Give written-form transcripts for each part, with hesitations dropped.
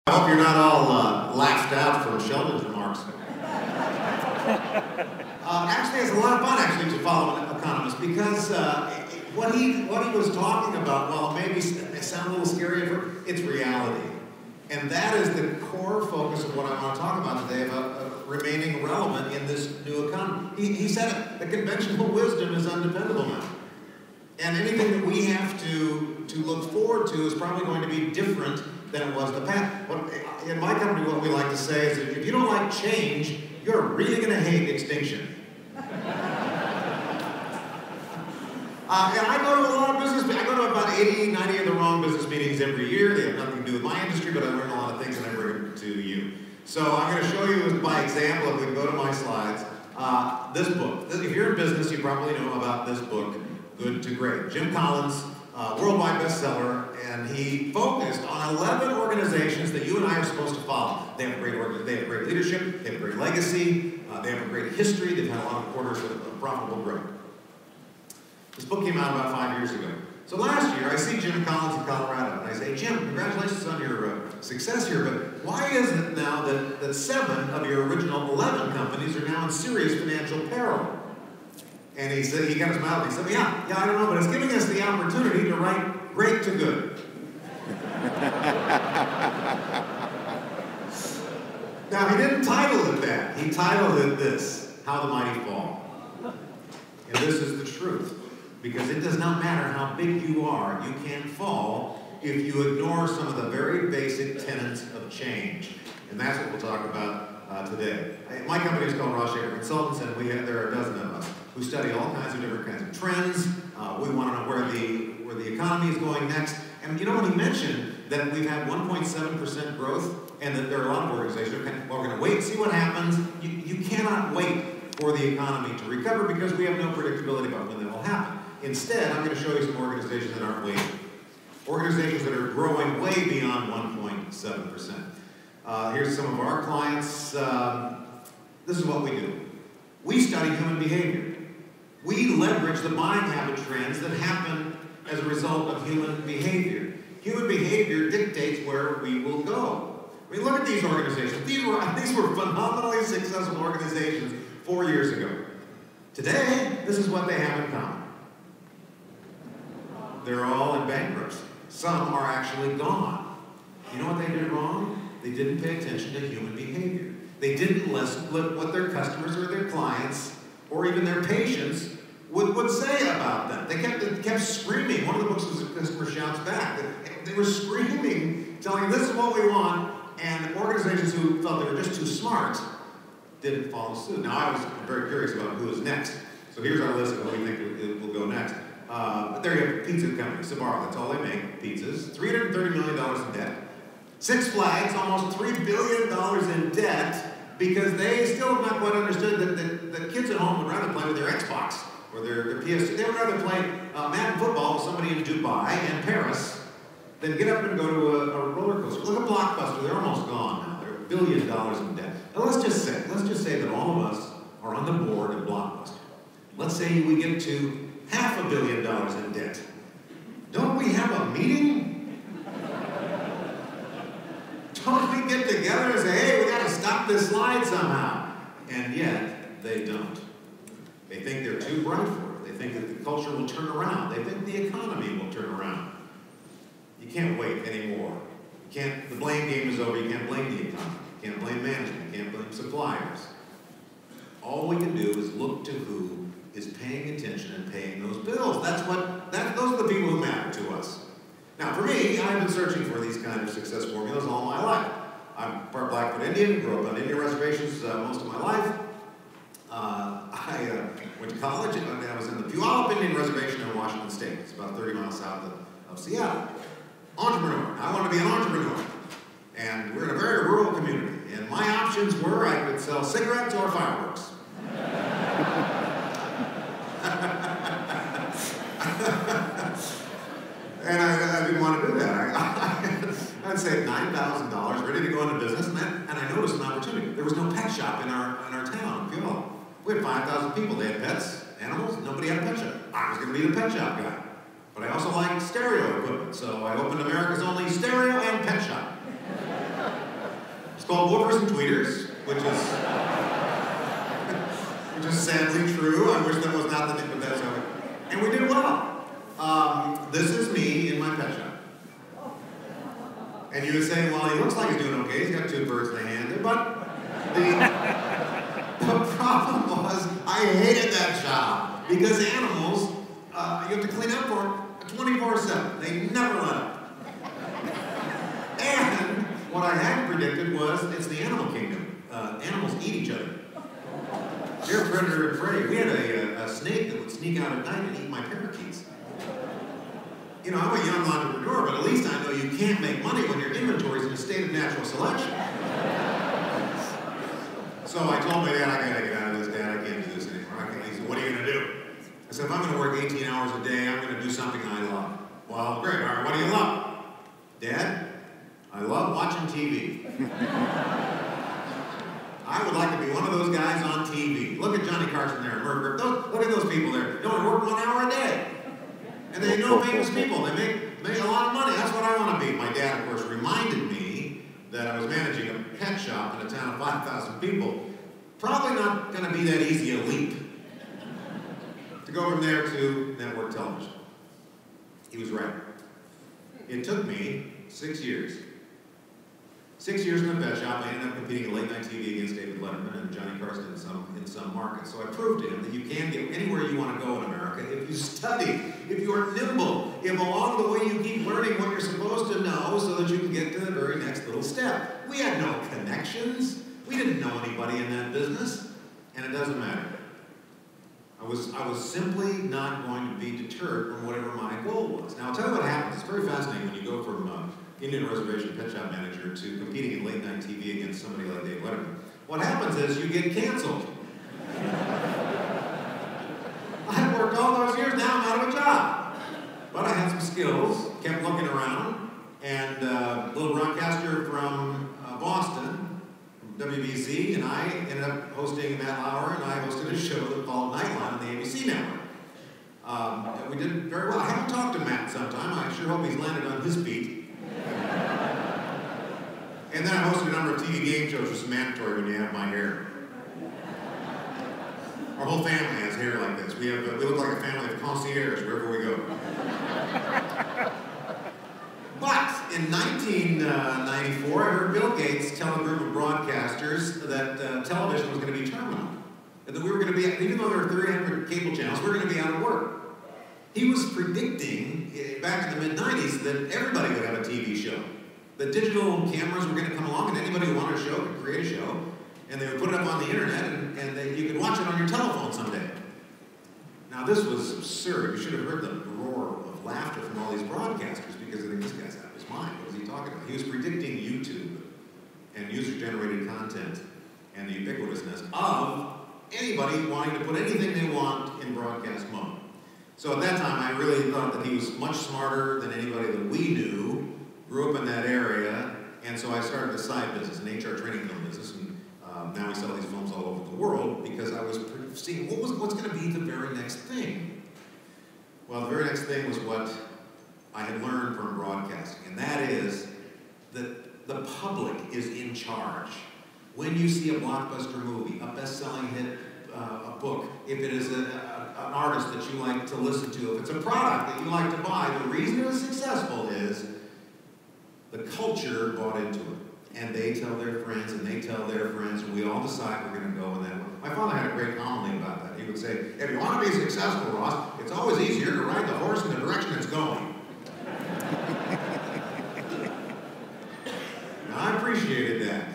I hope you're not all laughed out from Sheldon's remarks. Actually, it's a lot of fun to follow an economist because what he was talking about, while maybe it sounds a little scary, it's reality. And that is the core focus of what I want to talk about today about remaining relevant in this new economy. He said it, the conventional wisdom is undependable now. And anything that we have to look forward to is probably going to be different than it was in the past. But in my company, what we like to say is that if you don't like change, you're really going to hate extinction. And I go to a lot of business, I go to about 80, 90 of the wrong business meetings every year. They have nothing to do with my industry, but I learn a lot of things and I bring them to you. So I'm going to show you by example, if we can go to my slides, this book. If you're in business, you probably know about this book, Good to Great. Jim Collins, worldwide bestseller, and he focused on 11 organizations that you and I are supposed to follow. They have great leadership, they have a great legacy, they have a great history, they've had a lot of quarters of profitable growth. This book came out about 5 years ago. So last year, I see Jim Collins in Colorado, and I say, Jim, congratulations on your success here, but why is it now that 7 of your original 11 companies are now in serious financial peril? And he said, he got his mouth, he said, yeah, I don't know, but it's giving us the opportunity to write great to good. Now, he didn't title it that. He titled it this, How the Mighty Fall. And this is the truth. Because it does not matter how big you are, you can fall if you ignore some of the very basic tenets of change. And that's what we'll talk about today. My company is called Shafer Consultants, and there are a dozen of us who study all kinds of different kinds of trends. We want to know where the economy is going next. And you know when he mentioned that we've had 1.7% growth, and that there are a lot of organizations who are going to wait and see what happens. You cannot wait for the economy to recover because we have no predictability about when that will happen. Instead, I'm going to show you some organizations that aren't waiting. Organizations that are growing way beyond 1.7%. Here's some of our clients. This is what we do. We study human behavior. We leverage the buying habit trends that happen as a result of human behavior. Human behavior dictates where we will go. I mean, look at these organizations. These were phenomenally successful organizations 4 years ago. Today, this is what they have in common. They're all in bankruptcy. Some are actually gone. You know what they did wrong? They didn't pay attention to human behavior. They didn't listen to what their customers or their clients or even their patients would say about them. They kept screaming. One of the books was Customer Shouts Back. They were screaming, telling this is what we want, and organizations who felt they were just too smart didn't follow suit. Now, I was very curious about who is next. So here's our list of what we think will go next. But there you have Pizza Company, Sbarro, that's all they make, pizzas. $330 million in debt. Six Flags, almost $3 billion in debt because they still have not quite understood that kids at home would rather play with their Xbox or their PS2. They would rather play Madden football with somebody in Dubai and Paris than get up and go to a roller coaster. Look at Blockbuster, they're almost gone now. They're $1 billion in debt. Now let's just say that all of us are on the board of Blockbuster. Let's say we get to $500 million in debt. Don't we have a meeting? Don't we get together and say, hey, we got to stop this slide somehow? And yet, they don't. They think they're too bright for it. They think that the culture will turn around. They think the economy will turn around. You can't wait anymore. The blame game is over. You can't blame the economy. You can't blame management. You can't blame suppliers. All we can do is look to who is paying attention and paying those bills. Those are the people who matter to us. Now, for me, I've been searching for these kind of success formulas all my life. I'm part Blackfoot Indian, grew up on Indian reservations most of my life. I went to college, and I was in the Puyallup Indian Reservation in Washington State. It's about 30 miles south of Seattle. Entrepreneur. I wanted to be an entrepreneur. And we're in a very rural community. And my options were I could sell cigarettes or fireworks. And I didn't want to do that. I'd saved $9,000, ready to go into business, and I noticed an opportunity. There was no pet shop in our town, Puyallup. We had 5,000 people. They had pets, animals. Nobody had a pet shop. I was going to be the pet shop guy. But I also liked stereo equipment, so I opened America's only stereo and pet shop. It's called Woofers and Tweeters, which is sadly true. I wish that was not the name of that show. And we did well. This is me in my pet shop. And you would say, well, he looks like he's doing okay. He's got 2 birds in the hand. But the problem was I hated that job because animals, you have to clean up for them 24/7. They never let up. And what I had predicted was it's the animal kingdom. Animals eat each other. They're predator and prey. We had a snake that would sneak out at night and eat my parakeets. You know, I'm a young entrepreneur, but at least I know you can't make money when your inventory is in a state of natural selection. So I told my dad, I gotta get out of this, Dad. I can't do this anymore. He said, what are you gonna do? I said, if I'm gonna work 18 hours a day, I'm gonna do something I love. Well, great. All right, what do you love? Dad, I love watching TV. I would like to be one of those guys on TV. Look at Johnny Carson there, Murphy. Look at those people there. They only work 1 hour a day. And they know famous people. They make a lot of money. That's what I want to be. My dad, of course, reminded me that I was managing a pet shop in a town of 5,000 people. Probably not going to be that easy a leap to go from there to network television. He was right. It took me 6 years. 6 years in the pet shop, I ended up competing in late night TV against David Letterman and Johnny Carson in some markets. So I proved to him that you can get anywhere you want to go in America if you study, if you are nimble, if along the way you keep learning what you're supposed to know so that you can get to the very next little step. We had no connections. We didn't know anybody in that business, and it doesn't matter. I was simply not going to be deterred from whatever my goal was. Now, I'll tell you what happens. It's very fascinating when you go from Indian Reservation pet shop manager to competing in late night TV against somebody like Dave Letterman. What happens is you get canceled. I worked all those years, now I'm out of a job. But I had some skills, kept looking around, and a little broadcaster from Boston, from WBZ, and I ended up hosting Matt Lauer, and I hosted a show called Nightline on the ABC network. We did very well. I haven't talked to Matt in some time. I sure hope he's landed on his feet. And then I hosted a number of TV game shows, which is mandatory when you have my hair. Our whole family has hair like this. We look like a family of concierge wherever we go. But in 1994, I heard Bill Gates tell a group of broadcasters that television was going to be terminal. And that we were going to be, even though there were 300 cable channels, we were going to be out of work. He was predicting, back in the mid-90s, that everybody would have a TV show. The digital cameras were going to come along, and anybody who wanted a show could create a show, and they would put it up on the internet, and you could watch it on your telephone someday. Now, this was absurd. You should have heard the roar of laughter from all these broadcasters, because I think this guy's out of his mind. What was he talking about? He was predicting YouTube and user-generated content and the ubiquitousness of anybody wanting to put anything they want in broadcast mode. So at that time, I really thought that he was much smarter than anybody that we knew, grew up in that area, and so I started a side business, an HR training film business, and now we sell these films all over the world because I was seeing what's going to be the very next thing. Well, the very next thing was what I had learned from broadcasting, and that is that the public is in charge. When you see a blockbuster movie, a best-selling hit, a book, if it is an artist that you like to listen to, if it's a product that you like to buy, the reason it was successful is the culture bought into it. And they tell their friends, and they tell their friends, and we all decide we're going to go in that way. My father had a great homily about that. He would say, if you want to be successful, Ross, it's always easier to ride the horse in the direction it's going. Now, I appreciated that.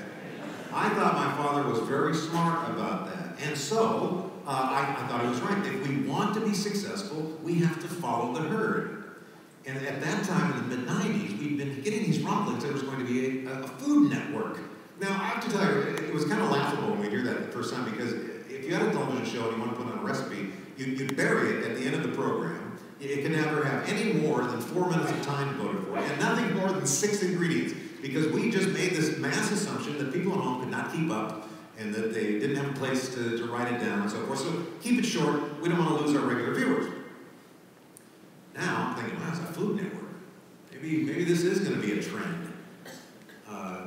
I thought my father was very smart about that. And so, I thought he was right. If we want to be successful, we have to follow the herd. And at that time, in the mid-90s, we'd been getting these rumblings there was going to be a food network. Now, I have to tell you, it was kind of laughable when we hear that the first time, because if you had a television show and you want to put on a recipe, you'd bury it at the end of the program. It could never have any more than 4 minutes of time devoted for it, and nothing more than 6 ingredients, because we just made this mass assumption that people at home could not keep up, and that they didn't have a place to write it down and so forth. So keep it short. We don't want to lose our regular viewers. Now I'm thinking, wow, it's a food network. Maybe this is going to be a trend.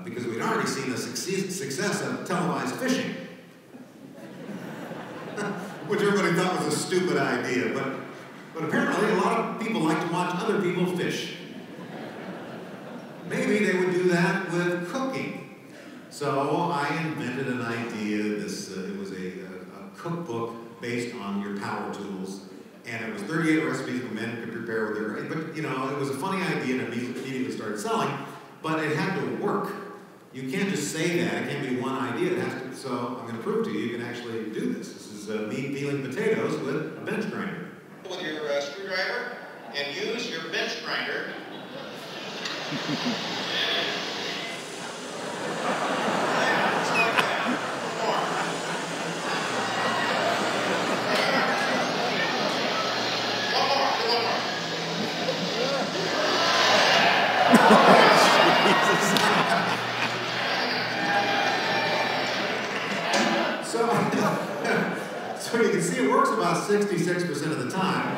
because we'd already seen the success of televised fishing, which everybody thought was a stupid idea, but apparently a lot of people like to watch other people fish. Maybe they would do that with cooking. So I invented an idea. It was a cookbook based on your power tools, and it was 38 recipes that men could prepare with their, but you know, it was a funny idea and it immediately started selling, but it had to work. You can't just say that, it can't be one idea, it has to, so I'm going to prove to you, you can actually do this. This is me peeling potatoes with a bench grinder. With your screwdriver, and use your bench grinder. So you can see it works about 66% of the time.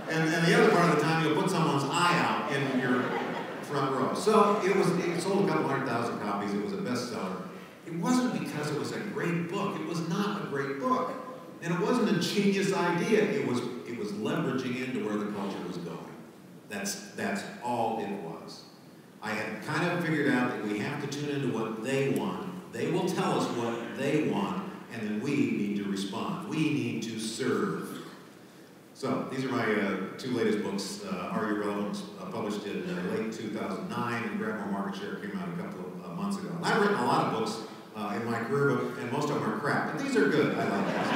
And the other part of the time, you'll put someone's eye out in your front row. So it sold a couple 100,000 copies. It was a bestseller. It wasn't because it was a great book. It was not a great book. And it wasn't a genius idea. It was leveraging into where the culture was going. That's all it was. I had kind of figured out that we have to tune into what they want. They will tell us what they want, and then we need to respond. We need to serve. So these are my two latest books. Are You Relevant? Published in late 2009, and Grab More Market Share came out a couple of months ago. I've written a lot of books in my career, and most of them are crap, but these are good. I like these.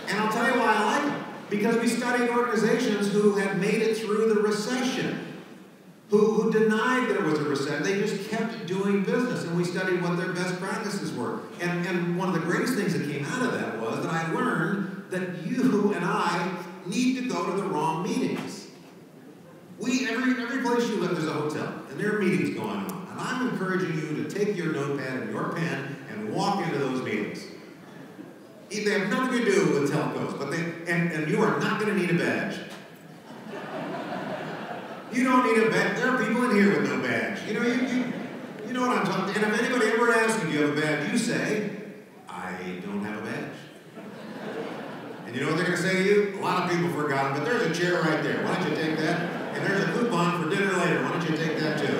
And I'll tell you why I like them. Because we studied organizations who had made it through the recession, who denied there was a recession. They just kept doing business, and we studied what their best practices were. And one of the greatest things that came out of that was that I learned that you and I need to go to the wrong meetings. Every place you live, there's a hotel, and there are meetings going on. And I'm encouraging you to take your notepad and your pen and walk into those meetings. They have nothing to do with telcos, but and you are not going to need a badge. You don't need a badge. There are people in here with no badge. You know, you know what I'm talking about. And if anybody ever asks if you have a badge, you say, I don't have a badge. And you know what they're going to say to you? A lot of people forgot it, but there's a chair right there. Why don't you take that? And there's a coupon for dinner later. Why don't you take that too?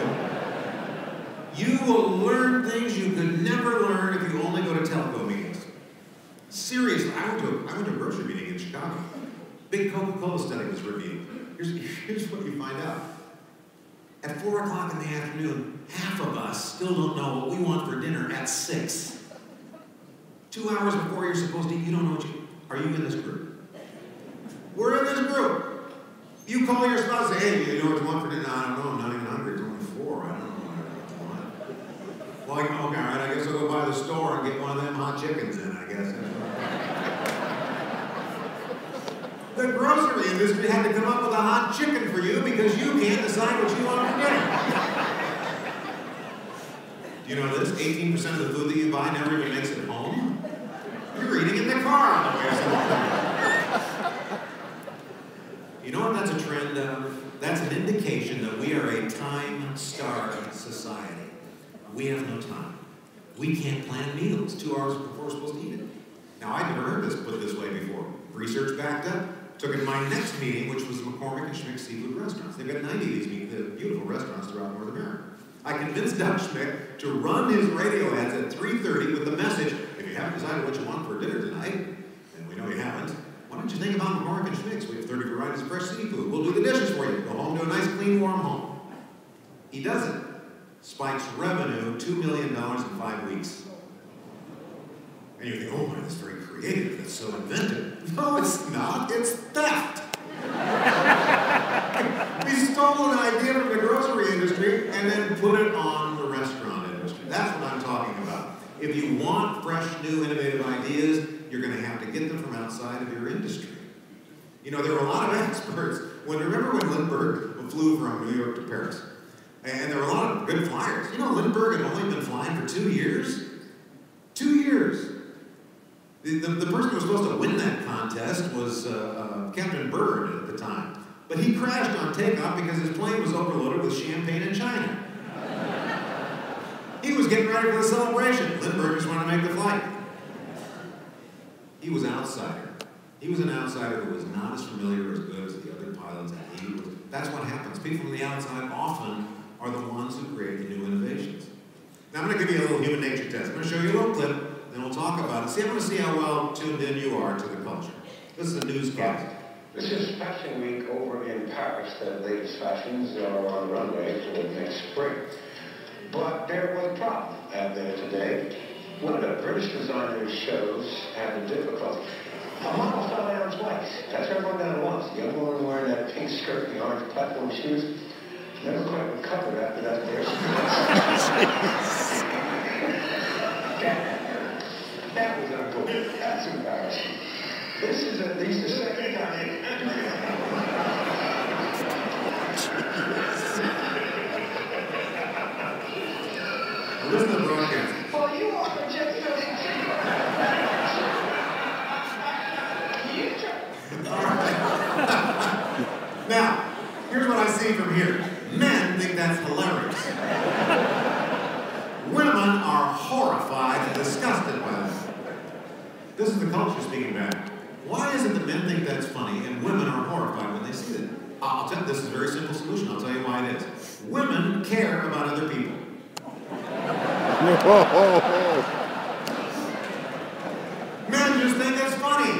You will learn things you could never learn if you only go to telco meetings. Seriously, I went to a grocery meeting in Chicago. Big Coca-Cola study was reviewed. Here's what you find out. At 4 o'clock in the afternoon, half of us still don't know what we want for dinner at 6. 2 hours before you're supposed to eat, you don't know what you... Are you in this group? We're in this group. You call your spouse and say, hey, you know what you want for dinner? No, I don't know, I'm not even hungry. It's only 4. I don't know what I want. Well, okay, all right, I guess I'll go by the store and get one of them hot chickens in, I guess. The grocery industry had to come up with a hot chicken for you because you can't decide what you want for dinner. Do you know this? 18% of the food that you buy never even makes it home. You're eating in the car on the way to somewhere. You know what that's a trend of? That's an indication that we are a time-starved society. We have no time. We can't plan meals 2 hours before we're supposed to eat it. Now, I'd never heard this put this way before. Research backed up. Took it to my next meeting, which was McCormick and Schmick Seafood Restaurants. They've got 90 of these beautiful restaurants throughout North America. I convinced Doug Schmick to run his radio ads at 3:30 with the message, if you haven't decided what you want for dinner tonight, and we know you haven't, why don't you think about McCormick and Schmick's? We have 30 varieties of fresh seafood. We'll do the dishes for you. Go home to a nice, clean, warm home. He does it. Spikes revenue $2 million in 5 weeks. And you think, oh my, that's very creative, that's so inventive. No, it's not, it's theft. We stole an idea from the grocery industry and then put it on the restaurant industry. That's what I'm talking about. If you want fresh, new, innovative ideas, you're going to have to get them from outside of your industry. You know, there were a lot of experts. Remember when Lindbergh flew from New York to Paris? And there were a lot of good flyers. You know, Lindbergh had only been flying for 2 years. 2 years. The person who was supposed to win that contest was Captain Byrd at the time. But he crashed on takeoff because his plane was overloaded with champagne and china. He was getting ready for the celebration. Lindbergh just wanted to make the flight. He was an outsider. He was an outsider who was not as familiar or as good as the other pilots. That's what happens. People from the outside often are the ones who create the new innovations. Now I'm going to give you a little human nature test. I'm going to show you a little clip, then we'll talk about it. See, I'm going to see how well tuned in you are to the culture. This is a newscast. This is Fashion Week over in Paris. The latest fashions are on the runway for next spring. But there was a problem out there today. One of the British designers' shows had a difficulty. A model fell down twice. That's everyone down at once. The young woman wearing that pink skirt and the orange platform shoes never quite recovered after that there. That was uncool. That's embarrassing. This is at least the second time. Listen to the broadcast. Well, you are just so All right. Now, here's what I see from here. Men think that's hilarious. Women are horrified and disgusted by that. This is the culture speaking back. Why is it that men think that's funny and women are horrified when they see it? I'll tell you, this is a very simple solution. I'll tell you why it is. Women care about other people. Men just think it's funny.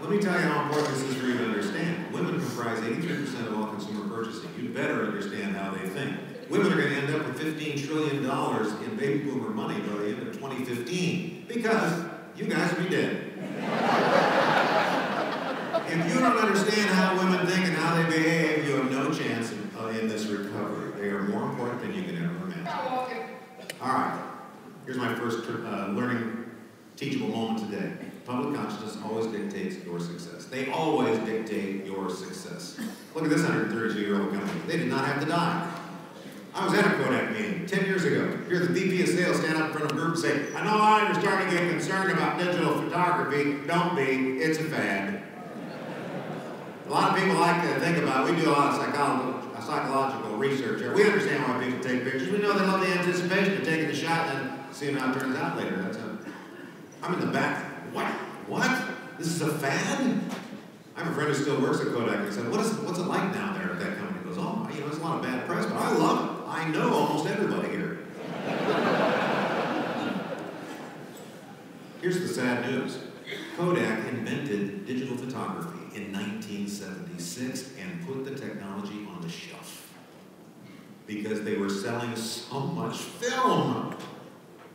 Let me tell you how important this is for you to understand. Women comprise 83% of all consumer purchasing. You better understand how they think. Women are going to end up with $15 trillion in baby boomer money by the end of 2015 because you guys will be dead. If you don't understand how women think and how they behave, you have no chance in this recovery. They are more important than you can ever imagine. All right. Here's my first learning teachable moment today. Public consciousness always dictates your success. They always dictate your success. Look at this 132-year-old company. They did not have to die. I was at a Kodak meeting 10 years ago. Here's the VP of sales stand up in front of a group and say, I know you're starting to get concerned about digital photography. Don't be. It's a fad. A lot of people like to think about it. We do a lot of psychological research here. We understand why people take pictures. We know they love the anticipation of taking the shot and then seeing how it turns out later. I'm in the back. What? This is a fad? I have a friend who still works at Kodak and I said, what's it like down there at that company? He goes, oh, there's a lot of bad press, but I love it. I know almost everybody here. Here's the sad news. Kodak invented digital photography in 1976 and put the technology on the shelf because they were selling so much film.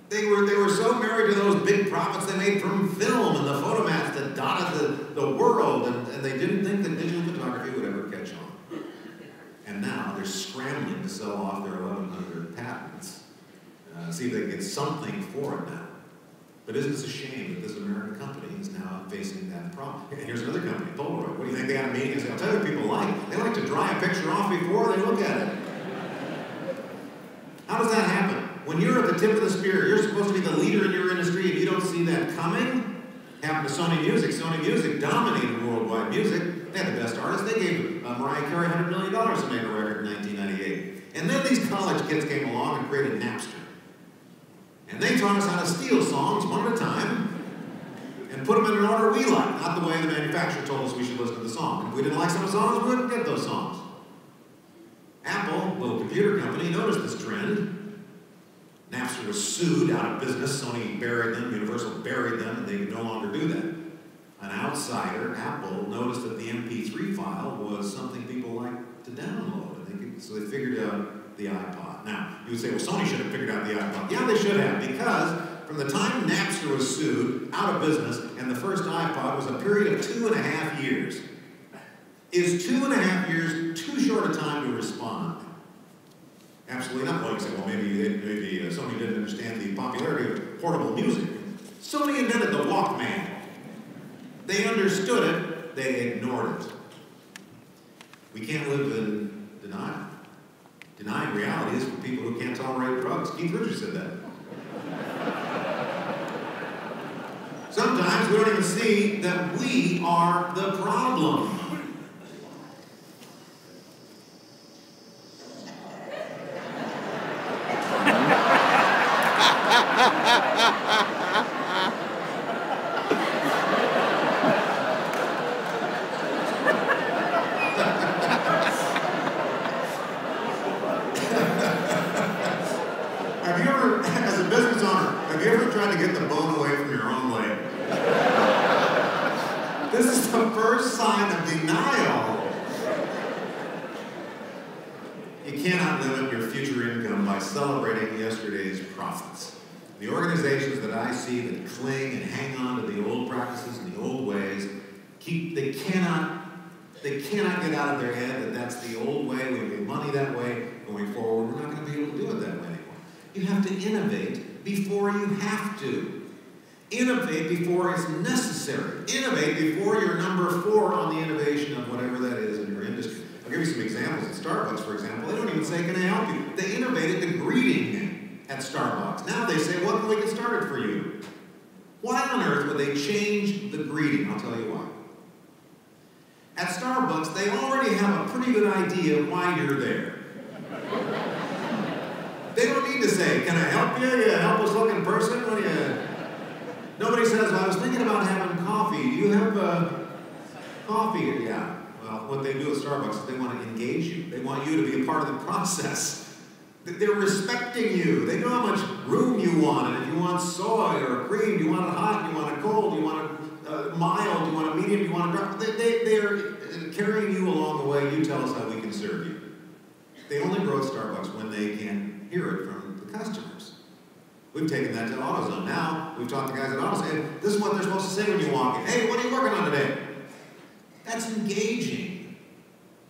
They were so married to those big profits they made from film and the photomats that dotted the world, and they didn't think that digital photography would ever catch on. And now they're scrambling to sell off their 1,100 patents, see if they can get something for it now. But isn't this a shame that this American company is now facing that problem? And here's another company, Polaroid. What do you think they had a meeting and say, I'll tell you what people like. They like to dry a picture off before they look at it. How does that happen? When you're at the tip of the spear, you're supposed to be the leader in your industry and you don't see that coming. Happened to Sony Music. Sony Music dominated worldwide music. They had the best artists. They gave Mariah Carey $100 million to make a record in 1998. And then these college kids came along and created Napster. And they taught us how to steal songs one at a time and put them in an order we like, not the way the manufacturer told us we should listen to the song. And if we didn't like some songs, we wouldn't get those songs. Apple, a little computer company, noticed this trend. Napster was sued, out of business. Sony buried them, Universal buried them, and they could no longer do that. An outsider, Apple, noticed that the MP3 file was something people liked to download, and so they figured out the iPod. Now, you would say, well, Sony should have figured out the iPod. Yeah, they should have, because from the time Napster was sued, out of business, and the first iPod was a period of 2.5 years. Is 2.5 years too short a time to respond? Absolutely not. Well, you say, well, maybe Sony didn't understand the popularity of portable music. Sony invented the Walkman. They understood it, they ignored it. We can't live in denial. Denying reality is for people who can't tolerate drugs. Keith Richards said that. Sometimes we don't even see that we are the problem. Have you ever, as a business owner, have you ever tried to get the bone away from your own leg? This is the first sign of denial. You cannot limit your future income by celebrating yesterday's profits. The organizations that I see that cling and hang on to the old practices and the old ways, they cannot get out of their head that that's the old way, we make money that way, going forward, we're not going to be able to do it that way anymore. You have to innovate before you have to. Innovate before it's necessary. Innovate before you're number 4 on the innovation of whatever that is in your industry. I'll give you some examples. At Starbucks, for example, they don't even say, can I help you? They innovated the greeting at Starbucks. Now they say, what can we get started for you? Why on earth would they change the greeting? I'll tell you why. At Starbucks, they already have a pretty good idea of why you're there. They don't need to say, can I help you? You a helpless looking person? Nobody says, well, I was thinking about having coffee. Do you have coffee? Yeah. Well, what they do at Starbucks is they want to engage you. They want you to be a part of the process. They're respecting you. They know how much room you want. And if you want soy or cream, do you want it hot, do you want it cold, do you want it mild, do you want it medium, do you want it dark? They are carrying you along the way. You tell us how we can serve you. They only grow at Starbucks when they can hear it from the customers. We've taken that to AutoZone. Now, we've taught the guys at AutoZone, this is what they're supposed to say when you walk in. Hey, what are you working on today? That's engaging.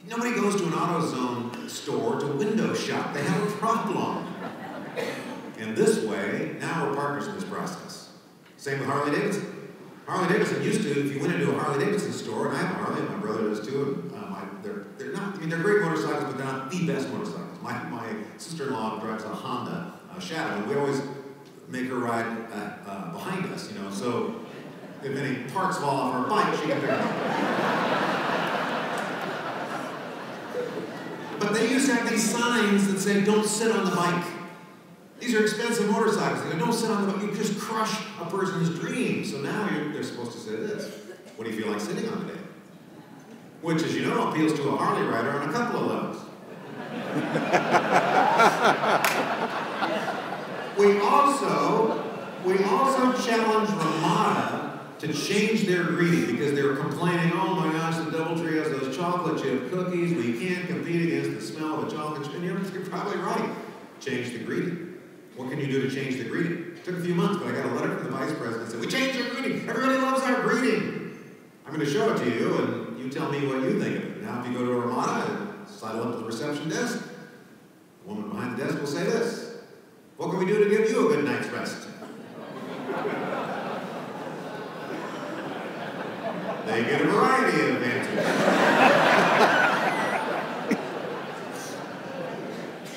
Nobody goes to an AutoZone store to window shop. They have a problem. And this way, now we're partners in this process. Same with Harley Davidson. Harley Davidson used to, if you went into a Harley Davidson store, and I have a Harley, my brother does too, and they're not, I mean, they're great motorcycles, but they're not the best motorcycles. My sister-in-law drives a Honda Shadow, and we always make her ride behind us, you know, so if any parts fall off her bike, she can pick it up. But they used to have these signs that say, don't sit on the bike. These are expensive motorcycles. They go, don't sit on the bike. You just crush a person's dream. So now they're supposed to say this. What do you feel like sitting on today? Which, as you know, appeals to a Harley rider on a couple of levels. We also challenge Ramada to change their greeting because they were complaining, oh my gosh, the DoubleTree has those chocolate chip cookies. We can't compete against the smell of a chocolate chip. And you're probably right. Change the greeting. What can you do to change the greeting? It took a few months, but I got a letter from the vice president that said, we changed our greeting. Everybody loves our greeting. I'm going to show it to you, and you tell me what you think of it. Now, if you go to a Ramada and sidle up to the reception desk, the woman behind the desk will say this. What can we do to give you a good night's rest? They get a variety of answers.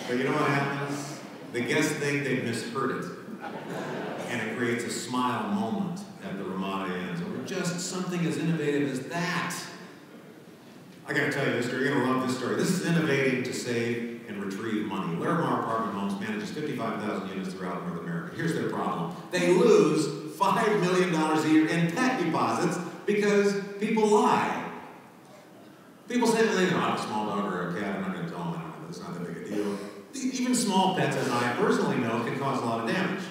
But you know what happens? The guests think they've misheard it. And it creates a smile moment at the Ramada ends over just something as innovative as that. I gotta tell you this story, you're gonna love this story. This is innovating to save and retrieve money. Larimar Apartment Homes manages 55,000 units throughout North America. Here's their problem. They lose $5 million a year in pet deposits because people lie. People say, well, I have a small dog or a cat, I'm not gonna tell them, it's not that big a deal. Even small pets, as I personally know, can cause a lot of damage.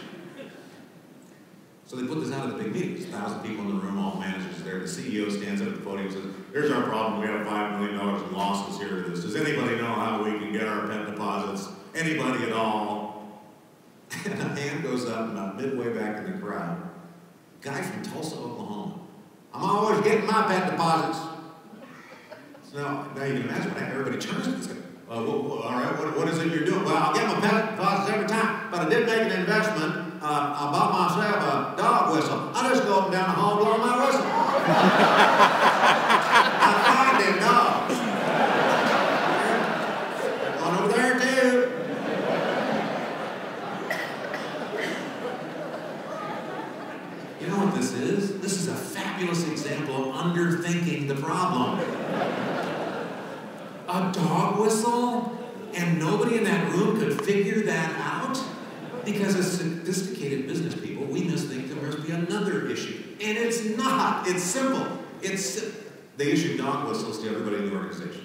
So they put this out at the big meetings. 1,000 people in the room, all managers there. The CEO stands up at the podium and says, here's our problem. We have $5 million in losses here to this. Does anybody know how we can get our pet deposits? Anybody at all? And a hand goes up about midway back in the crowd. Guy from Tulsa, Oklahoma. I'm always getting my pet deposits. So now you can imagine what everybody turns to this guy. All right, what is it you're doing? Well, I'll get my pet deposits every time, but I did make an investment. I bought myself a dog whistle. I just go up and down the hall blowing my whistle. I find them dogs. One over there, too. You know what this is? This is a fabulous example of underthinking the problem. A dog whistle? And nobody in that room could figure that out? Because as sophisticated business people, we must think there must be another issue. And it's not. It's simple. They issue dog whistles to everybody in the organization.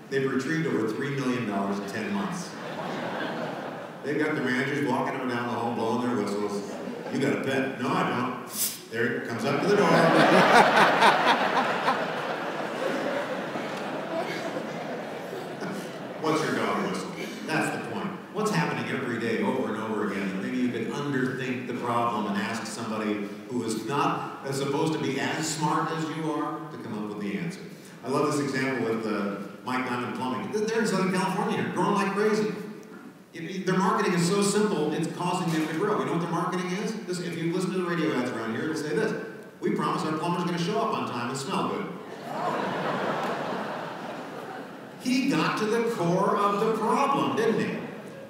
They've retrieved over $3 million in 10 months. They've got the managers walking up and down the hall blowing their whistles. You got a pet? No, I don't. There it comes up to the door. What's your dog whistle? That's the point. What's happening every day over and over again? Maybe you could underthink the problem and ask somebody who is not supposed to be as smart as you are to come up with the answer. I love this example with Mike Diamond Plumbing. They're in Southern California, growing like crazy. Their marketing is so simple, it's causing them to grow. You know what their marketing is? If you listen to the radio ads around here, it'll say this: we promise our plumber's going to show up on time and smell good. He got to the core of the problem, didn't he?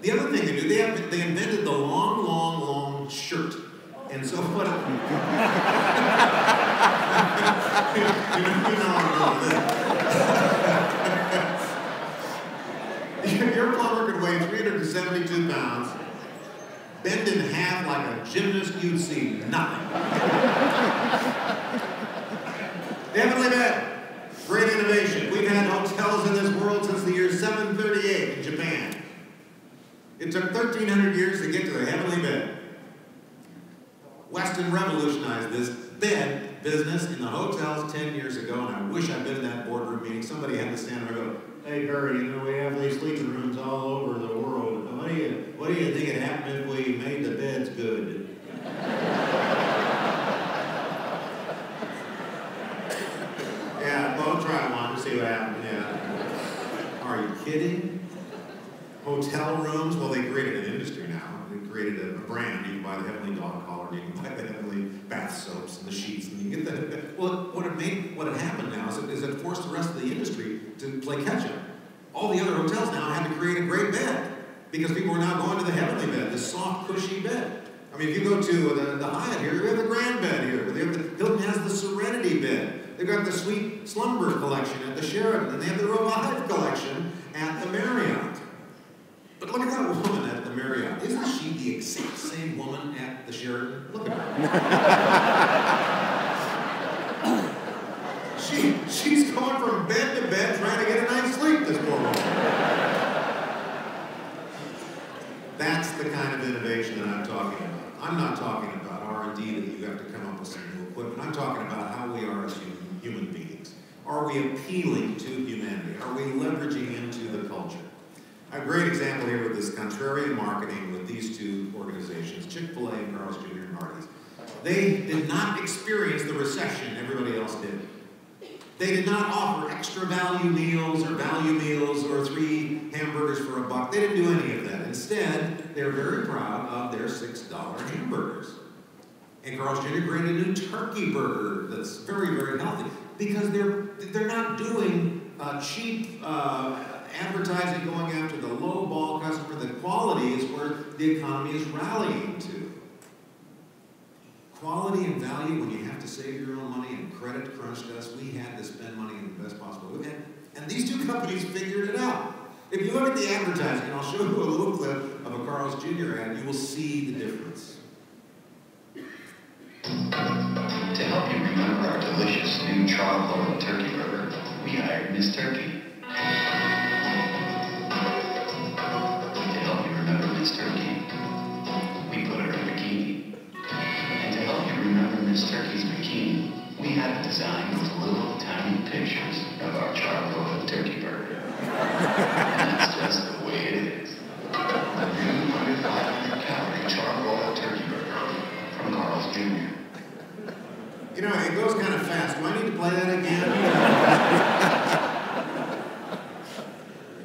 The other thing they do, they invented the long, long, long shirt. And so what? you know I'm going with this. Your plumber could weigh 372 pounds, bend in half like a gymnast, you'd see nothing. Heavenly bed. Great innovation. We've had hotels in this world since the year 738 in Japan. It took 1,300 years to get to the heavenly bed. Weston revolutionized this bed business in the hotels 10 years ago, and I wish I'd been in that boardroom meeting. Somebody had to stand there and go, "Hey, Barry, you know, we have these sleeping rooms all over the world. What do you think would happen if we made the beds good?" Yeah, well, try one to see what happens. Yeah. Are you kidding? Hotel rooms, well, they created an industry now. They created a brand. You can buy the Heavenly Dog Collar, and you can buy the Heavenly Bath Soaps and the sheets, and you can get that. Well, what had happened now is it forced the rest of the industry to play catch up. All the other hotels now had to create a great bed because people were now going to the Heavenly bed, this soft, cushy bed. I mean, if you go to the Hyatt here, we have the Grand bed here. Hilton has the Serenity bed. They've got the Sweet Slumber collection at the Sheraton, and they have the Revive collection at the Marriott. But look at that woman at the Marriott. Isn't she the exact same woman at the Sheraton? Look at her. She's going from bed to bed trying to get a night's sleep, this poor woman. That's the kind of innovation that I'm talking about. I'm not talking about R&D that you have to come up with some new equipment. I'm talking about how we are as human beings. Are we appealing to humanity? Are we leveraging into the culture? I have a great example here with this contrarian marketing with these two organizations, Chick-fil-A and Carl's Jr. and Hardee's. They did not experience the recession everybody else did. They did not offer extra value meals or 3 hamburgers for $1. They didn't do any of that. Instead, they're very proud of their $6 hamburgers. And Carl's Jr. created a new turkey burger that's very, very healthy because they're not doing cheap advertising going after the low-ball customer. The quality is where the economy is rallying to. Quality and value, when you have to save your own money and credit crunched us, we had to spend money in the best possible way. And these two companies figured it out. If you look at the advertising, and I'll show you a little clip of a Carl's Jr. ad, you will see the difference. To help you remember our delicious new charcoal turkey burger, we hired Miss Turkey. To help you remember Miss Turkey, we put her in a bikini. And to help you remember Miss Turkey's bikini, we had to design those little tiny pictures of our charcoal turkey burger. And that's just the way it is. A new 500-calorie charcoal turkey burger from Carl's Jr. You know, it goes kind of fast. Do I need to play that again?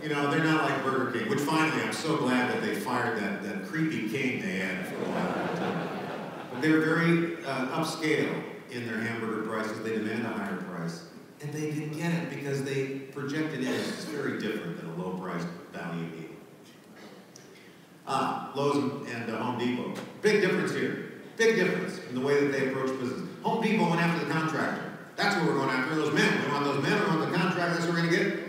You know, they're not like Burger King, which finally, I'm so glad that they fired that creepy king they had for a while. But they're very upscale in their hamburger prices. They demand a higher price. And they can get it because they project it in. It's very different than a low-priced value meal. Lowe's and Home Depot. Big difference here. Big difference in the way that they approach business. Home Depot went after the contractor. That's what we're going after, those men. We want those men, we want the contractor, that's what we're going to get.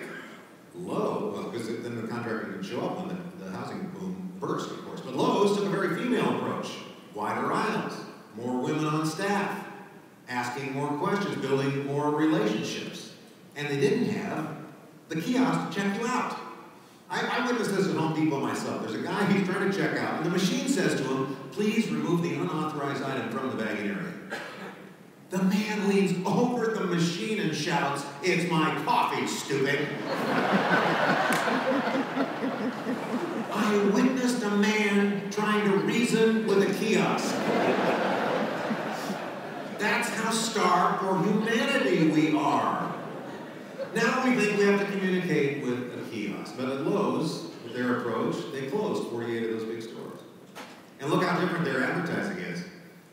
Low, well, because then the contractor can show up when the housing boom bursts, of course. more questions, building more relationships. And they didn't have the kiosk to check you out. I witnessed this at Home Depot myself. There's a guy, he's trying to check out, and the machine says to him, please remove the unauthorized item from the bagging area. The man leans over the machine and shouts, it's my coffee, stupid. I witnessed a man trying to reason with a kiosk. That's how starved for humanity we are. Now we think we have to communicate with a kiosk. But at Lowe's, with their approach, they closed 48 of those big stores. And look how different their advertising is.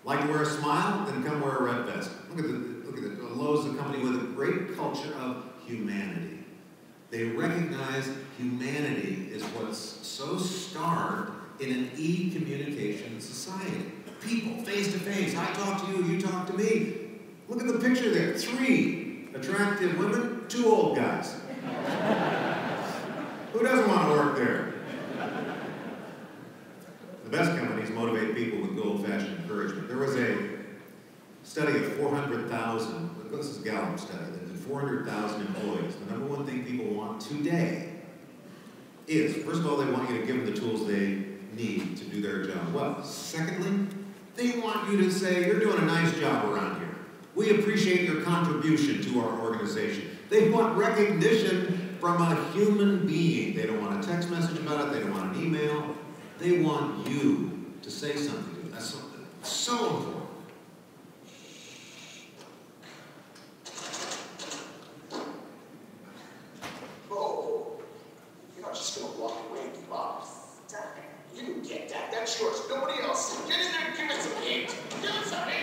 Like to wear a smile? Then come wear a red vest. Look at the Lowe's, a company with a great culture of humanity. They recognize humanity is what's so starved in an e-communication society. People, face to face. I talk to you, you talk to me. Look at the picture there. 3 attractive women, 2 old guys. Who doesn't want to work there? The best companies motivate people with good old-fashioned encouragement. There was a study of 400,000, this is a Gallup study, that did 400,000 employees. The number one thing people want today is, first of all, they want you to give them the tools they need to do their job well. Secondly, they want you to say, you're doing a nice job around here. We appreciate your contribution to our organization. They want recognition from a human being. They don't want a text message about it. They don't want an email. They want you to say something to them. That's so important. Oh, you're not just going to walk away and give up. You can get that. That's yours. Nobody else. Get in there and give us some heat. Give us some heat.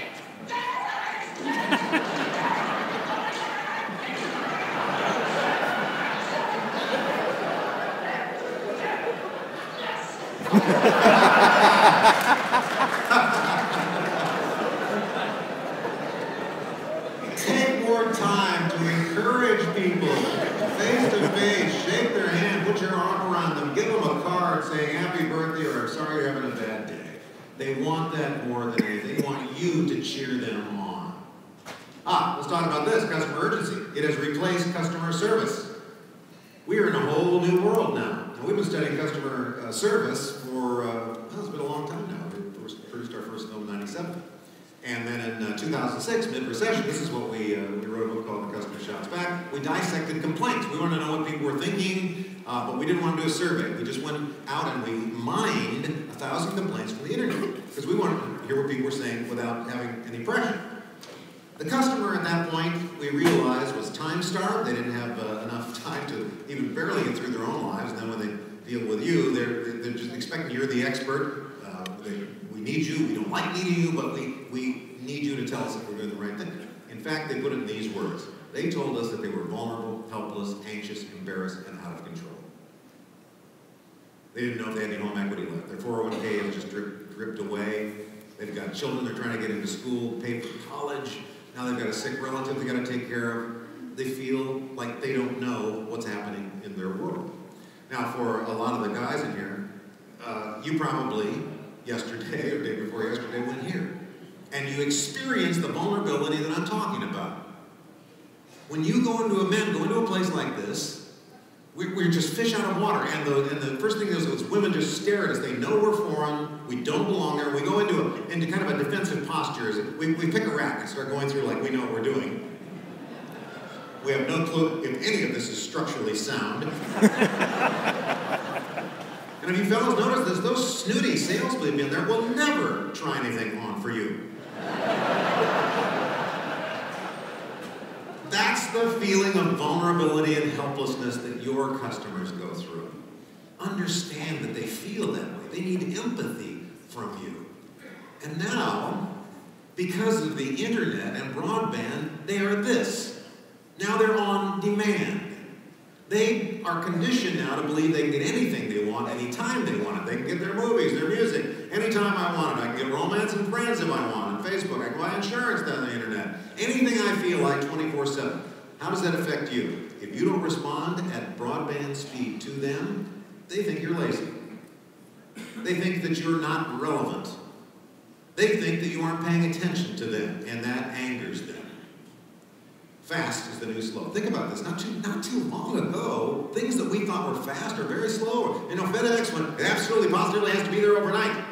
Take more time to encourage people, face to face, shake their hand, put your arm around them, give them a card saying happy birthday or I'm sorry you're having a bad day. They want that more than anything. They want you to cheer them on. Let's talk about this, customer urgency. It has replaced customer service. We are in a whole new world now. We've been studying customer service for, it's been a long time now. We produced our first film in '97. And then in 2006, mid-recession, this is what we wrote a book called The Customer Shouts Back. We dissected complaints. We wanted to know what people were thinking, but we didn't want to do a survey. We just went out and we mined 1,000 complaints from the internet because we wanted to hear what people were saying without having any pressure. The customer at that point, we realized, was time-starved. They didn't have enough time to even barely get through their own lives. And then when they deal with you, they're just expecting you're the expert. We need you. We don't like needing you, but we need you to tell us if we're doing the right thing. In fact, they put it in these words. They told us that they were vulnerable, helpless, anxious, embarrassed, and out of control. They didn't know if they had any home equity left. Their 401k has just dripped away. They've got children they're trying to get into school, pay for college. Now they've got a sick relative they've got to take care of. They feel like they don't know what's happening in their world. Now, for a lot of the guys in here, you probably yesterday or day before yesterday went here. And you experienced the vulnerability that I'm talking about. When you go into a place like this, we're just fish out of water. And the first thing is women just stare at us. They know we're foreign. We don't belong there. We go into kind of a defensive posture. We pick a rack and start going through like we know what we're doing. We have no clue if any of this is structurally sound. And if you fellas notice this, those snooty salespeople in there will never try anything on for you. That's the feeling of vulnerability and helplessness that your customers go through. Understand that they feel that way. They need empathy from you. And now, because of the internet and broadband, they are this. Now they're on demand. They are conditioned now to believe they can get anything they want anytime they want it. They can get their movies, their music, anytime I want it. I can get romance and friends if I want on Facebook. I can buy insurance down the internet. Anything I feel like 24/7. How does that affect you? If you don't respond at broadband speed to them, they think you're lazy. They think that you're not relevant. They think that you aren't paying attention to them, and that angers them. fast is the new slow. Think about this. Not too long ago, things that we thought were fast are very slow. You know, FedEx, when it absolutely positively has to be there overnight,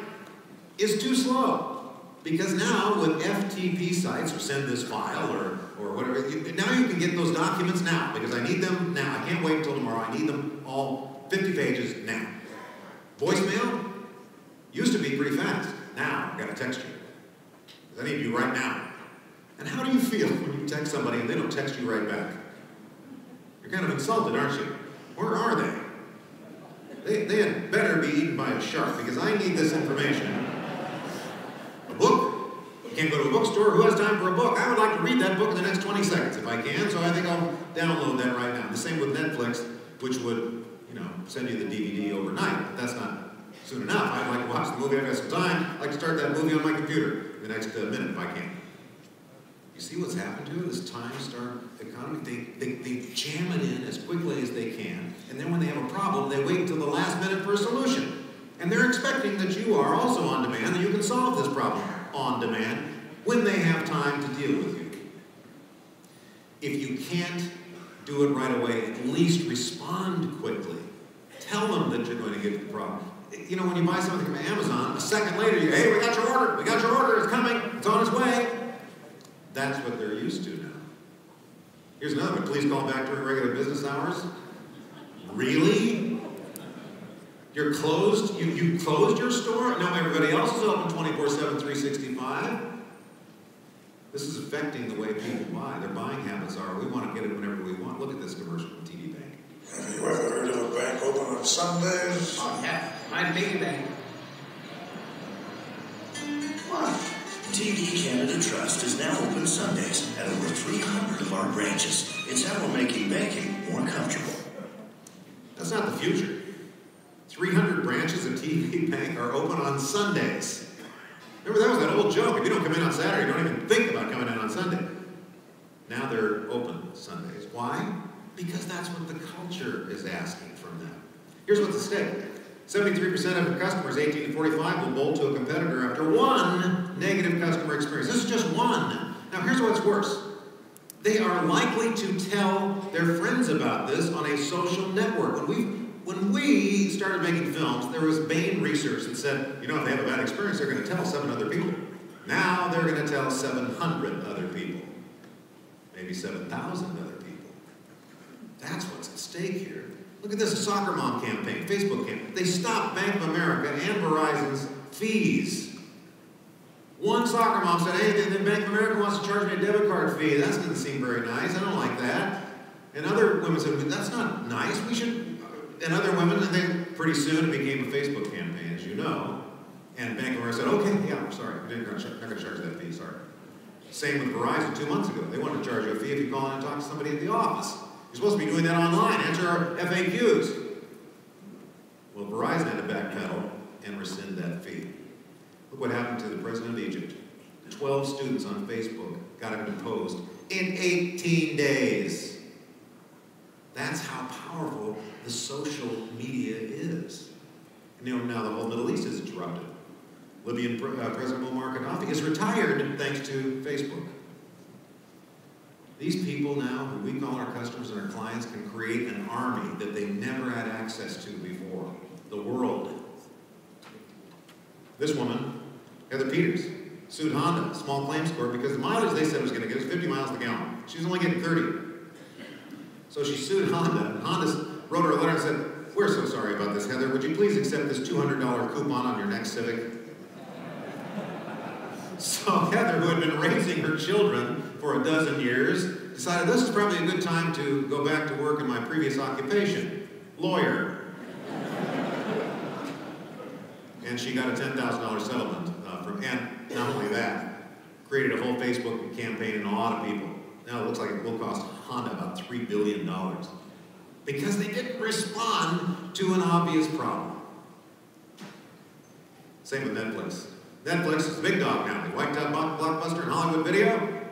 is too slow. Because now with FTP sites, or send this file, or whatever, now you can get those documents now, because I need them now. I can't wait until tomorrow. I need them all 50 pages now. Voicemail used to be pretty fast. Now I've got to text you, because I need you right now. And how do you feel when you text somebody and they don't text you right back? You're kind of insulted, aren't you? Where are they? They had better be eaten by a shark, because I need this information. A book? You can't go to a bookstore. Who has time for a book? I would like to read that book in the next 20 seconds if I can, so I think I'll download that right now. The same with Netflix, which would, you know, send you the DVD overnight, but that's not soon enough. I'd like to watch the movie. I've got some time. I'd like to start that movie on my computer in the next minute if I can. You see what's happened to it, this time-starved economy? They jam it in as quickly as they can, and then when they have a problem, they wait until the last minute for a solution. And they're expecting that you are also on demand, that you can solve this problem on demand when they have time to deal with you. If you can't do it right away, at least respond quickly. Tell them that you're going to get the problem. You know, when you buy something from Amazon, a second later, you, hey, we got your order, it's coming, it's on its way. That's what they're used to now. Here's another one. Please call back during regular business hours. Really? You're closed? You closed your store? No, everybody else is open 24/7, 365. This is affecting the way people buy. Their buying habits are, we want to get it whenever we want. Look at this commercial from TD Bank. Have you ever heard of a bank open on Sundays? Oh, yeah. I'm Big Bank. What? TD Canada Trust is now open Sundays at over 300 of our branches. It's how we're making banking more comfortable. That's not the future. 300 branches of TD Bank are open on Sundays. Remember, that was that old joke. If you don't come in on Saturday, don't even think about coming in on Sunday. Now they're open Sundays. Why? Because that's what the culture is asking from them. Here's what's at stake. 73% of the customers 18 to 45 will bolt to a competitor after one negative customer experience. This is just one. Now here's what's worse. They are likely to tell their friends about this on a social network. When we started making films, there was Bain research that said, you know, if they have a bad experience, they're going to tell 7 other people. Now they're going to tell 700 other people. Maybe 7,000 other people. That's what's at stake here. Look at this soccer mom campaign, Facebook campaign. They stopped Bank of America and Verizon's fees. One soccer mom said, hey, the Bank of America wants to charge me a debit card fee. That doesn't seem very nice. I don't like that. And other women said, that's not nice. We should, and other women, and then pretty soon it became a Facebook campaign, as you know. And Bank of America said, okay, yeah, I'm sorry. We're not going to charge that fee, sorry. Same with Verizon 2 months ago. They wanted to charge you a fee if you call in and talk to somebody at the office. You're supposed to be doing that online. Answer our FAQs. Well, Verizon had to backpedal and rescind that fee. Look what happened to the president of Egypt. 12 students on Facebook got him deposed in 18 days. That's how powerful the social media is. And you know, now the whole Middle East is interrupted. Libyan President Muammar Gaddafi is retired thanks to Facebook. These people now, who we call our customers and our clients, can create an army that they never had access to before. The world. This woman, Heather Peters, sued Honda, small claims court, because the mileage they said was going to get was 50 miles a gallon. She was only getting 30. So she sued Honda, and Honda wrote her a letter and said, we're so sorry about this, Heather. Would you please accept this $200 coupon on your next Civic? So Heather, who had been raising her children for a dozen years, decided this is probably a good time to go back to work in my previous occupation, lawyer. And she got a $10,000 settlement and not only that, created a whole Facebook campaign and a lot of people. Now it looks like it will cost Honda about $3 billion because they didn't respond to an obvious problem. Same with Netflix. Netflix is a big dog now. They wiped out Blockbuster and Hollywood Video.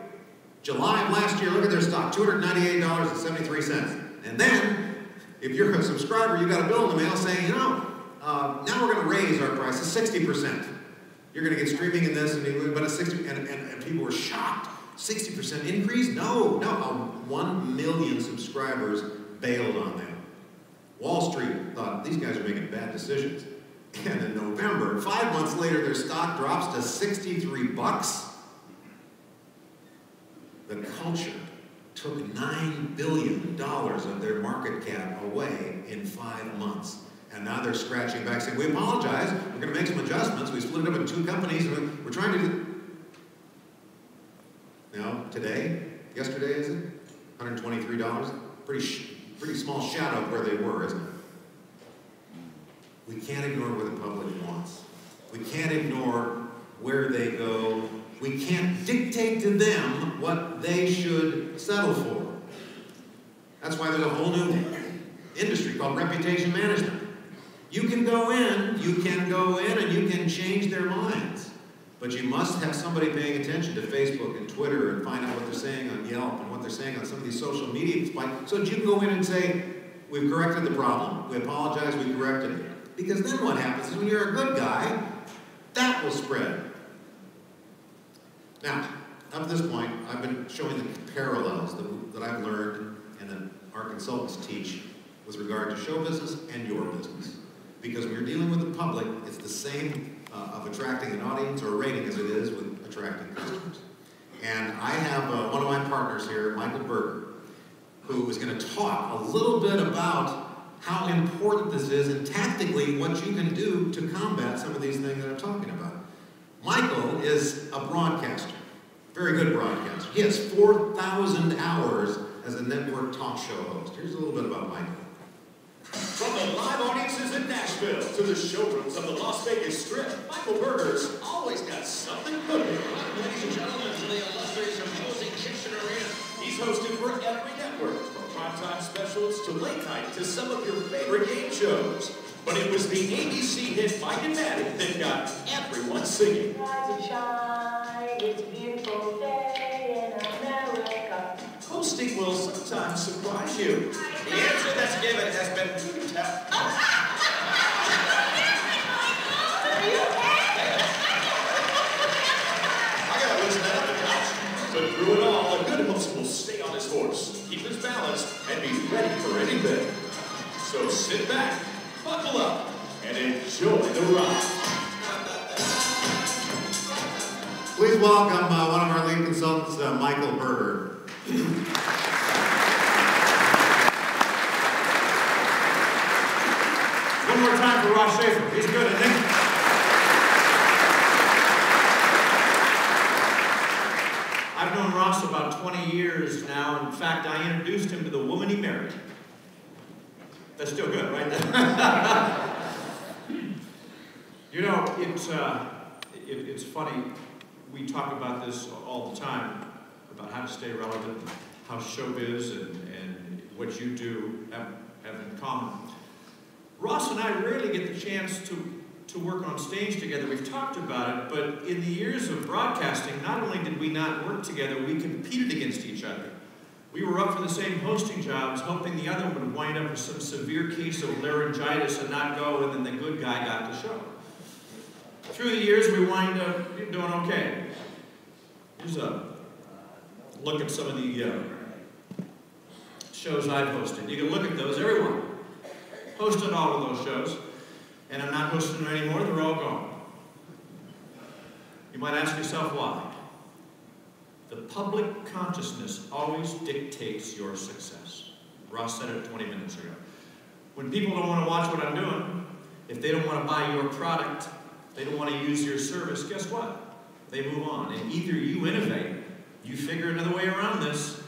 July of last year, look at their stock, $298.73. And then, if you're a subscriber, you got a bill in the mail saying, you know, now we're going to raise our prices 60%. You're going to get streaming in this, but it's 60%, and people were shocked. 60% increase? No. 1 million subscribers bailed on them. Wall Street thought these guys are making bad decisions. And in November, 5 months later, their stock drops to 63 bucks. The culture took $9 billion of their market cap away in 5 months. And now they're scratching back saying, we apologize, we're going to make some adjustments, we split it up in 2 companies, and we're trying to... Now, today, yesterday is it? $123? Pretty small shadow of where they were, isn't it? We can't ignore what the public wants. We can't ignore where they go. We can't dictate to them what they should settle for. That's why there's a whole new industry called reputation management. You can go in and you can change their minds. But you must have somebody paying attention to Facebook and Twitter and find out what they're saying on Yelp and what they're saying on some of these social media sites, so that you can go in and say, we've corrected the problem, we apologize, we corrected it. Because then what happens is when you're a good guy, that will spread. Now, up to this point, I've been showing the parallels that I've learned and that our consultants teach with regard to show business and your business. Because when you're dealing with the public, it's the same of attracting an audience or a rating as it is with attracting customers. And I have one of my partners here, Michael Berger, who is going to talk a little bit about how important this is and tactically what you can do to combat some of these things that I'm talking about. Michael is a broadcaster, very good broadcaster. He has 4,000 hours as a network talk show host. Here's a little bit about Michael. From the live audiences in Nashville to the showrooms of the Las Vegas Strip, Michael Berger's always got something cooking. Ladies and gentlemen, to the illustrious imposing Kitchen Arena. He's hosted for every network, from primetime specials to late night to some of your favorite game shows. But it was the ABC hit Mike and Maddie that got everyone singing. Rise and shine, it's a beautiful day in America. Hosting will sometimes surprise you. The answer that's given has been I gotta listen that up the couch. But through it all, a good host will stay on his horse, keep his balance, and be ready for anything. So sit back, buckle up, and enjoy the ride. Please welcome one of our lead consultants, Michael Berger. One more time for Ross Shafer. He's good, isn't he? I've known Ross about 20 years now. In fact, I introduced him to the woman he married. That's still good, right? You know, it's funny. We talk about this all the time, about how to stay relevant, how showbiz and what you do have in common. Ross and I rarely get the chance to work on stage together. We've talked about it, but in the years of broadcasting, not only did we not work together, we competed against each other. We were up for the same hosting jobs, hoping the other would wind up with some severe case of laryngitis and not go, and then the good guy got the show. Through the years, we wind up doing okay. Here's a look at some of the shows I've hosted. You can look at those, everyone. Hosted all of those shows, and I'm not hosting them anymore, they're all gone. You might ask yourself why. The public consciousness always dictates your success. Ross said it 20 minutes ago. When people don't want to watch what I'm doing, if they don't want to buy your product, they don't want to use your service, guess what? They move on. And either you innovate, you figure another way around this,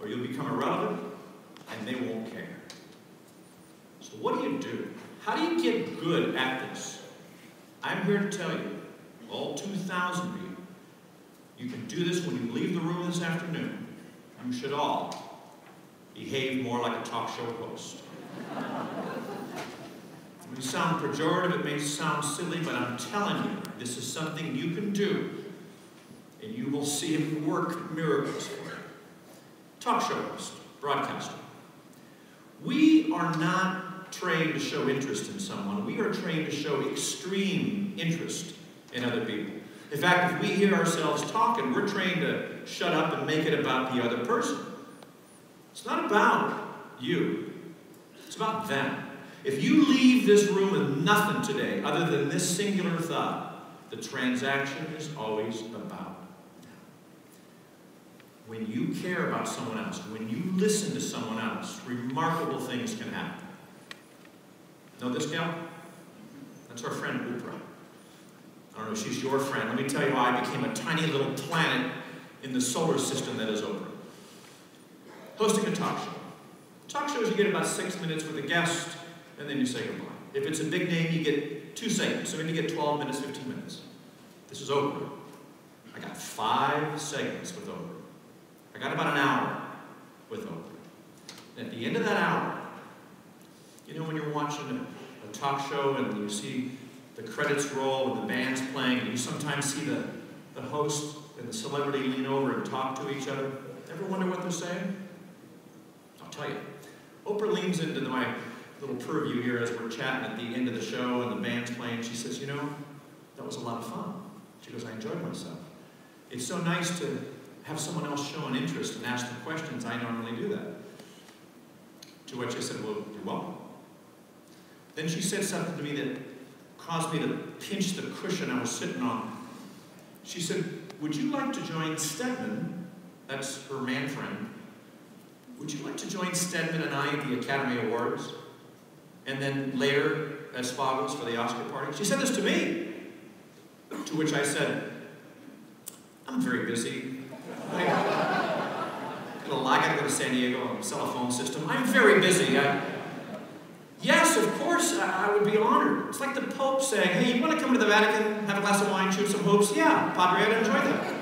or you'll become irrelevant, and they won't care. So what do? How do you get good at this? I'm here to tell you, all 2,000 of you, you can do this when you leave the room this afternoon. You should all behave more like a talk show host. It may sound pejorative, it may sound silly, but I'm telling you, this is something you can do, and you will see it work miracles for you. Talk show host, broadcaster. We are not trained to show interest in someone. We are trained to show extreme interest in other people. In fact, if we hear ourselves talking, we're trained to shut up and make it about the other person. It's not about you. It's about them. If you leave this room with nothing today other than this singular thought, the transaction is always about them. When you care about someone else, when you listen to someone else, remarkable things can happen. Know this gal? That's our friend Oprah. I don't know if she's your friend. Let me tell you how I became a tiny little planet in the solar system that is Oprah. Hosting a talk show. Talk shows, you get about 6 minutes with a guest, and then you say goodbye. If it's a big name, you get 2 segments. So maybe you get 12 minutes, 15 minutes. This is Oprah. I got 5 segments with Oprah. I got about an hour with Oprah. And at the end of that hour, you know when you're watching a talk show and you see the credits roll and the band's playing, and you sometimes see the host and the celebrity lean over and talk to each other? Ever wonder what they're saying? I'll tell you. Oprah leans into my little purview here as we're chatting at the end of the show and the band's playing. She says, you know, that was a lot of fun. She goes, I enjoyed myself. It's so nice to have someone else show an interest and ask the questions. I normally do that. To which I said, well, you're welcome. Then she said something to me that caused me to pinch the cushion I was sitting on. She said, would you like to join Stedman, that's her man friend, would you like to join Stedman and I at the Academy Awards? And then later at Spagos for the Oscar party? She said this to me. To which I said, I'm very busy. I gotta go to San Diego and sell a phone system. I'm very busy. Yes, of course, I would be honored. It's like the Pope saying, hey, you want to come to the Vatican, have a glass of wine, shoot some hoops? Yeah, Padre, I'd enjoy that.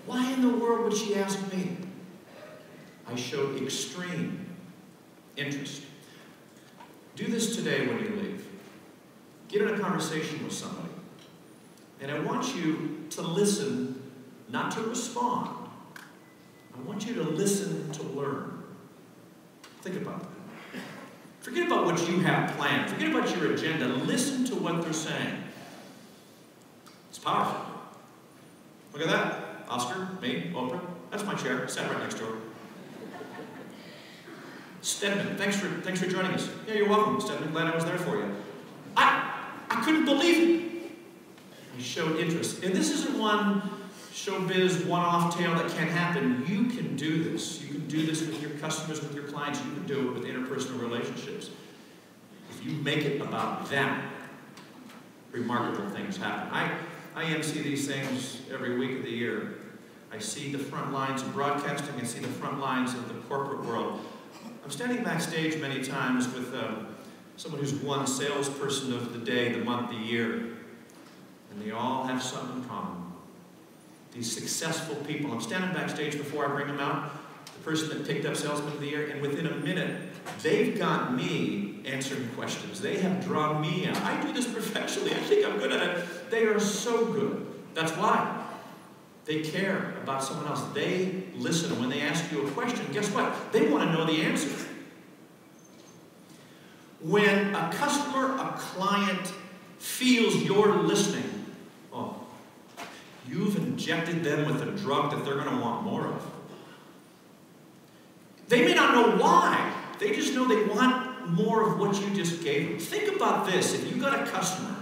Why in the world would she ask me? I showed extreme interest. Do this today when you leave. Get in a conversation with somebody. And I want you to listen, not to respond. I want you to listen to learn. Think about that. Forget about what you have planned. Forget about your agenda. Listen to what they're saying. It's powerful. Look at that. Oscar, me, Oprah. That's my chair. Sat right next to her. Stedman, thanks for joining us. Yeah, you're welcome, Stedman. Glad I was there for you. I couldn't believe it. I showed interest. And this isn't one showbiz one-off tale that can't happen. You can do this. You can do this with your customers, with your clients. You can do it with interpersonal relationships. If you make it about them, remarkable things happen. I MC these things every week of the year. I see the front lines of broadcasting. I see the front lines of the corporate world. I'm standing backstage many times with someone who's won salesperson of the day, the month, the year. And they all have something in common. These successful people. I'm standing backstage before I bring them out. The person that picked up Salesman of the Year, and within a minute, they've got me answering questions. They have drawn me out. I do this professionally. I think I'm good at it. They are so good. That's why. They care about someone else. They listen. And when they ask you a question, guess what? They want to know the answer. When a customer, a client, feels you're listening, oh, you've injected them with a drug that they're going to want more of. They may not know why. They just know they want more of what you just gave them. Think about this. If you got a customer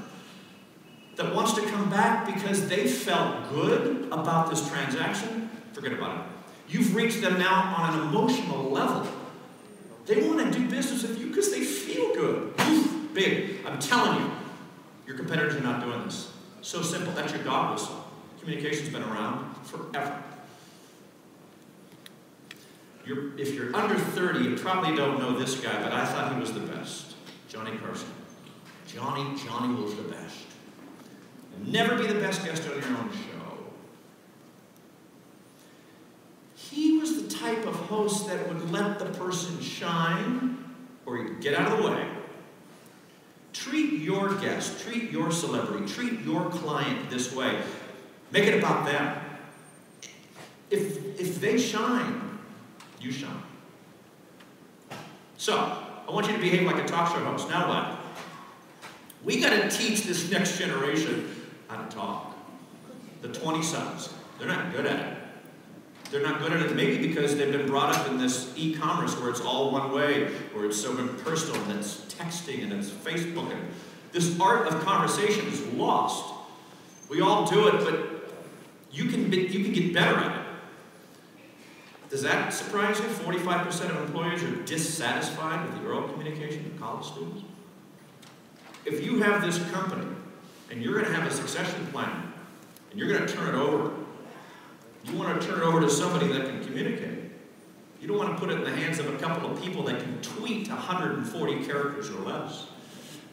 that wants to come back because they felt good about this transaction, forget about it. You've reached them now on an emotional level. They want to do business with you because they feel good. Oof, big. I'm telling you, your competitors are not doing this. So simple. That's your dog whistle. Communication's been around forever. If you're under 30, you probably don't know this guy, but I thought he was the best. Johnny Carson. Johnny was the best. And never be the best guest on your own show. He was the type of host that would let the person shine or he'd get out of the way. Treat your guest, treat your celebrity, treat your client this way. Make it about them. If they shine, you shine. So, I want you to behave like a talk show host. Now what? We got to teach this next generation how to talk. The 20-somethings. They're not good at it. They're not good at it, maybe because they've been brought up in this e-commerce where it's all one way, where it's so impersonal, and it's texting, and it's Facebooking. This art of conversation is lost. We all do it, but you can get better at it. Does that surprise you? 45% of employers are dissatisfied with the oral communication of college students. If you have this company, and you're going to have a succession plan, and you're going to turn it over, you want to turn it over to somebody that can communicate. You don't want to put it in the hands of a couple of people that can tweet 140 characters or less.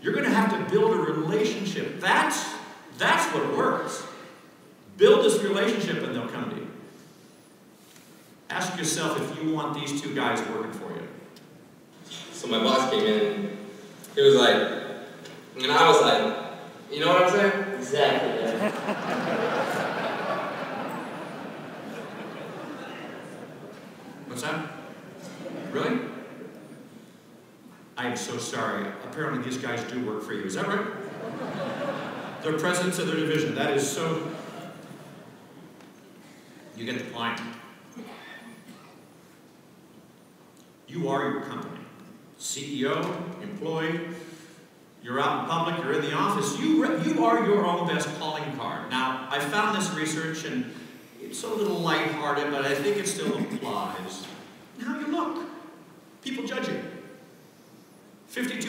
You're going to have to build a relationship. That's what works. Build this relationship and they'll come to you. Ask yourself if you want these two guys working for you. So my boss came in, he was like, and I was like, you know what I'm saying? Exactly, yeah. What's that? Really? I am so sorry. Apparently these guys do work for you. Is that right? They're presidents of their division. That is so... You get the point. You are your company. CEO, employee, you're out in public, you're in the office. You are your own best calling card. Now, I found this research, and it's a little lighthearted, but I think it still applies. How you look. People judge you. 52